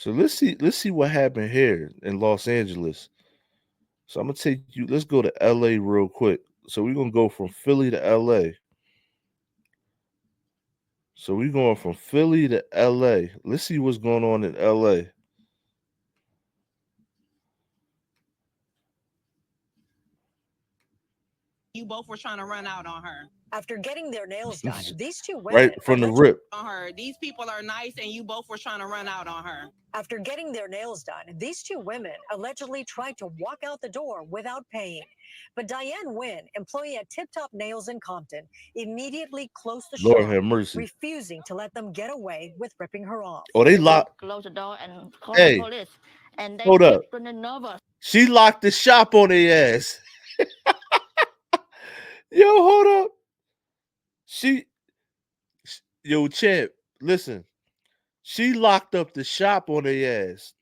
So let's see what happened here in Los Angeles. So I'm gonna take you. Let's go to LA real quick. So we're gonna go from Philly to LA. So we're going from Philly to LA. Let's see what's going on in LA. You both were trying to run out on her. After getting their nails done, these two Right women from the rip. On her. These people are nice and you both were trying to run out on her. After getting their nails done, these two women allegedly tried to walk out the door without paying. But Diane Wynn, employee at Tip Top Nails in Compton, immediately closed the Lord shop, have mercy. refusing to let them get away with ripping her off. Oh, they locked. Close the door and call the Hey, police. And they hold up. keep running nervous. She locked the shop on their ass. Yo, hold up. She, yo, champ, listen. She locked up the shop on their ass.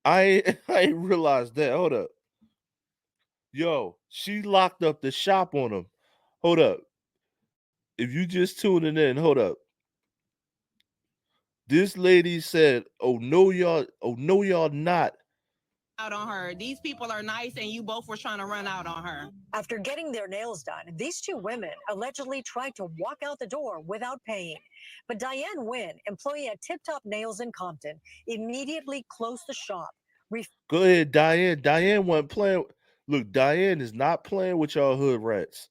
I ain't realized that. Hold up. Yo, she locked up the shop on them. Hold up. If you just tuning in, hold up. This lady said, "Oh no, y'all not." Out on her. These people are nice and you both were trying to run out on her. After getting their nails done, these two women allegedly tried to walk out the door without paying. But Diane Wynn, employee at Tip Top Nails in Compton, immediately closed the shop. Go ahead, Diane. Diane wasn't playing. Look, Diane is not playing with y'all hood rats.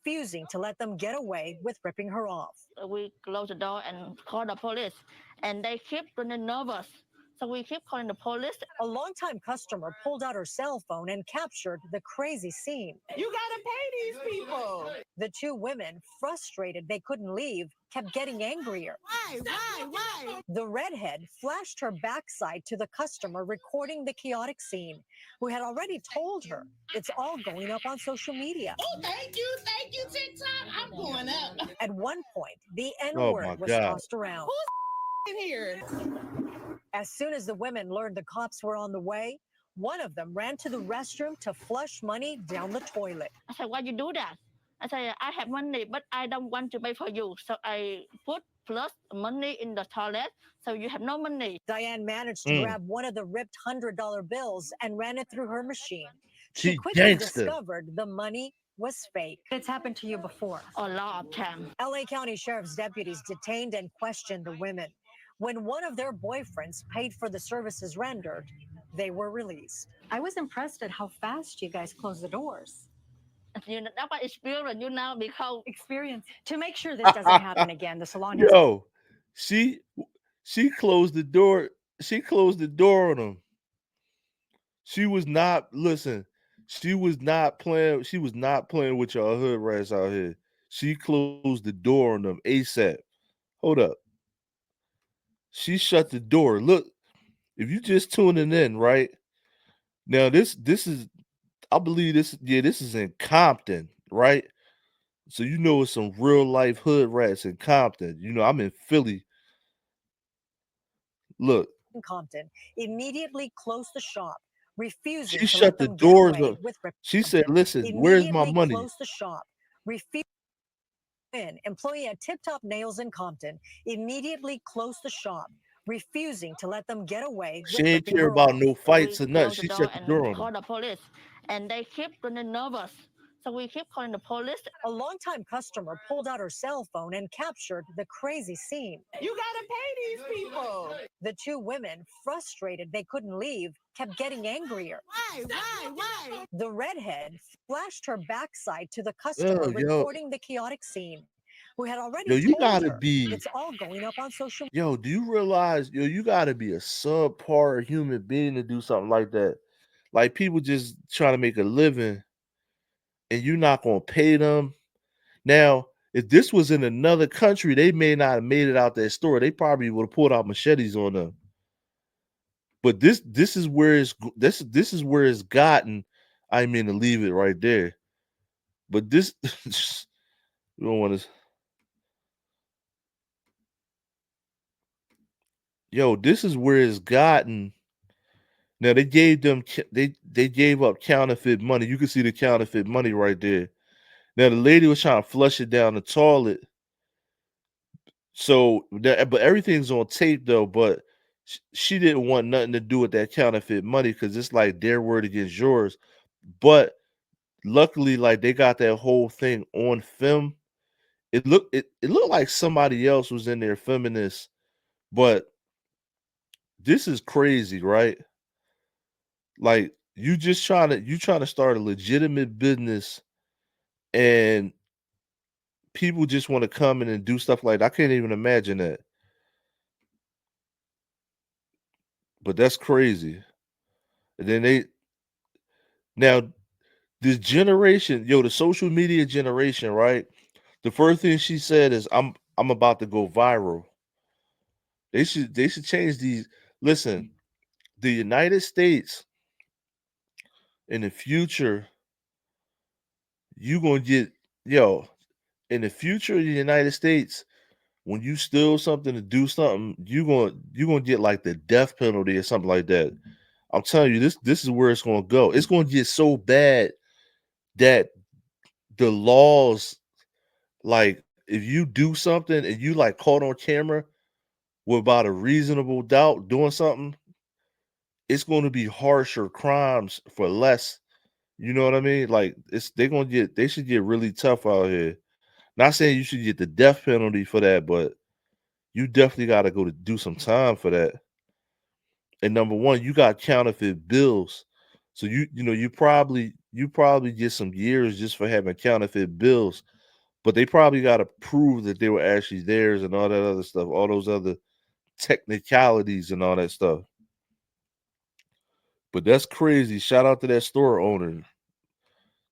Refusing to let them get away with ripping her off. We close the door and call the police. And they keep running nervous. So we keep calling the police. A longtime customer pulled out her cell phone and captured the crazy scene. You gotta pay these people. The two women, frustrated they couldn't leave, kept getting angrier. Why? The redhead flashed her backside to the customer recording the chaotic scene, who had already told her it's all going up on social media. Oh, thank you, TikTok. I'm going up. At one point, the Oh N-word my was God. tossed around. In here. As soon as the women learned the cops were on the way, one of them ran to the restroom to flush money down the toilet. I said, why you do that? I said, I have money, but I don't want to pay for you. So I put plus money in the toilet, so you have no money. Diane managed to grab one of the ripped $100 bills and ran it through her machine. She She quickly gangster. discovered the money was fake. It's happened to you before. A lot of time. LA County Sheriff's deputies detained and questioned the women. When one of their boyfriends paid for the services rendered, they were released. I was impressed at how fast you guys closed the doors. That's what experience you now because Experience. To make sure this doesn't happen again, the salon has Yo, she closed the door. She closed the door on them. She was not listen. She was not playing. She was not playing with y'all hood rats out here. She closed the door on them ASAP. Hold up. She shut the door. Look, if you just tuning in, right now, this is I believe this is in Compton, right? So you know it's some real life hood rats in Compton. You know I'm in Philly. Look, in Compton immediately closed the shop, refusing she to let shut the them get doors away up. with She said, "Listen, where's my immediately money?" closed the shop, refusing. Employee at Tip Top Nails in Compton immediately closed the shop, refusing to let them get away She with ain't ripping care her about off. no we fights or nothing. close the She door shut the door and on call them. the police. And they keep running nervous. So we keep calling the police. A longtime customer pulled out her cell phone and captured the crazy scene. You gotta pay these people. The two women, frustrated they couldn't leave, kept getting angrier. Why? The redhead flashed her backside to the Yo, customer yo, recording the chaotic scene, who had already yo, you told gotta her be. it's all going up on social. Yo, do you realize? Yo, you gotta be a subpar human being to do something like that. Like people just trying to make a living, and you're not gonna pay them. Now, if this was in another country, they may not have made it out that store. They probably would have pulled out machetes on them. But this is where this is where it's gotten. I mean to leave it right there. But this you don't want to. Yo, this is where it's gotten. Now they gave them they gave up counterfeit money. You can see the counterfeit money right there. Now the lady was trying to flush it down the toilet. So but everything's on tape though. But she didn't want nothing to do with that counterfeit money because it's like their word against yours. But luckily, like they got that whole thing on film. It looked like somebody else was in there filming this, but this is crazy, right? Like you trying to start a legitimate business and people just want to come in and do stuff like that. I can't even imagine that. But that's crazy. And then now this generation, yo, the social media generation, right? The first thing she said is I'm about to go viral. They should change these. Listen, the United States in the future, you gonna get yo, in the future of the United States, when you steal something to do something, you gonna get like the death penalty or something like that. I'm telling you, this is where it's gonna go. It's gonna get so bad that the laws, like if you do something and you like caught on camera without a reasonable doubt doing something, it's going to be harsher crimes for less. You know what I mean? Like they should get really tough out here. Not saying you should get the death penalty for that, but you definitely got to go to do some time for that. And number one, you got counterfeit bills. So you probably get some years just for having counterfeit bills, but they probably got to prove that they were actually theirs and all that other stuff, all those other technicalities and all that stuff. But that's crazy. Shout out to that store owner.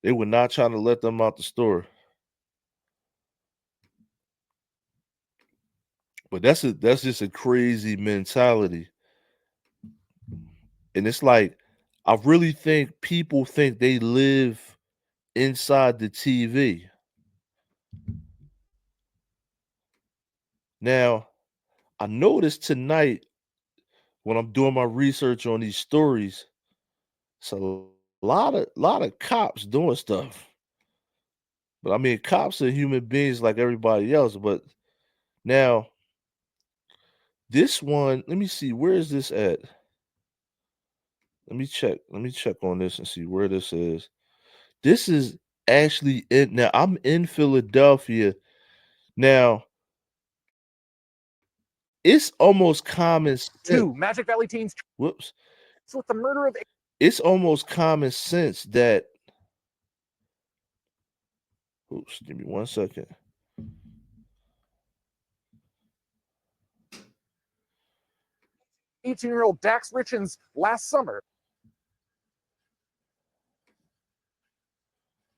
They were not trying to let them out the store. But that's just a crazy mentality. And it's like I really think people think they live inside the TV. Now, I noticed tonight when I'm doing my research on these stories, it's a lot of cops doing stuff. But I mean, cops are human beings like everybody else. But now, this one, let me see, where is this at? Let me check. Let me check on this and see where this is. This is actually in now. I'm in Philadelphia. Now, it's almost common sense. Two Magic Valley teens Whoops. with the murder of It's almost common sense that oops, give me 1 second. 18-year-old Dax Richens last summer.